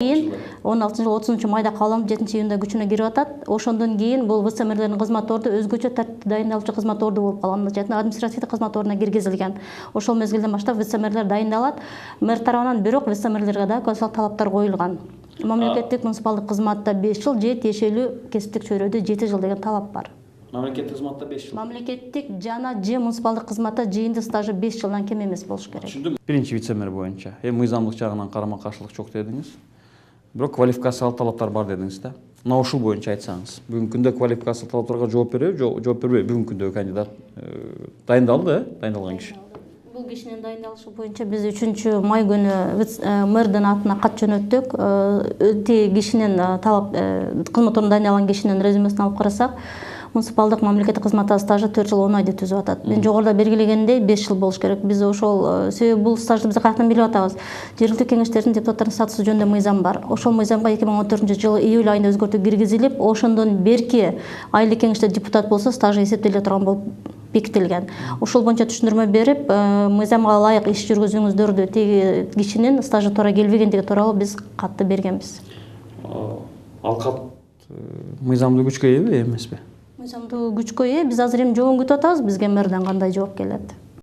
кийин 16-30 майда кабыл алынып 7-июнда күчүнө кирип атат. Ошондон кийин бул ВЦМРдин кызмат орду өзгөчө тартипти дайындалуучу кызмат орду болуп калган. Жана административдик кызмат ордуна киргизилген. Ошол мезгилден баштап ВЦМРдер дайындалат. Мэр тарабынан бирок ВЦМРдерге да көзсал талаптар коюлган. Мамлекеттик муниципалдык кызматта 5 жыл же тиешелүү кесиптик чөйрөдө 7 жыл деген талап бар. Мамлекеттик кызматта 5 жыл. Мамлекеттик жана же муниципалдык кызматта жыйынтык стажы 5 жылдан кем эмес болуш керек. Түшүндүм. Биринчи вице-мэр боюнча мыйзамдык жагынан карама-каршылык жок дедиңиз. Бирок квалификациялык талаптар бар дедиңиз да. Мына ушул боюнча айтсаңыз. Бүгүнкү күндө квалификациялык талаптарга жооп береби, жооп бербейби? Бүгүнкү күндөгү кандидат дайындалды, дайындалган киши. Бул кишинин дайындалышы боюнча биз 3 май күнү мэрдин атына кат жөнөттүк. Тиги кишинин талап кызмат ордуна дайындалган кишинин резюмесин алып карасак, муниципалдык мамлекеттик кызматта стажы 4 жыл 10 айды түзүп атат. Мен жогоруда белгилегендей 5 жыл болуш керек. Биз ошол себеби бул стажды биз каяктан билип атабыз. Жергиликтүү кеңештердин депутаттардын статусу жөнүндө мыйзам бар. Ошол мыйзамга 2014-жылы июль айында өзгөртүү киргизилип, ошондон берки айлык кеңеште депутат болсо стажы эсептеле турган болуп бекитилген. Ошол боюнча түшүндүрмө берип, мыйзамга ылайык иш жүргүзүңүздөрдү тиги кишинин стажы туура келбегендиги тууралуу биз катты бергенбиз. Ал кат мыйзамдуу күчкө ээби эмеспи? Мыйзамдуу күчкө ээ. Биз азыр эми жообун күтүп атабыз. Бизге мэрден кандай жооп келет.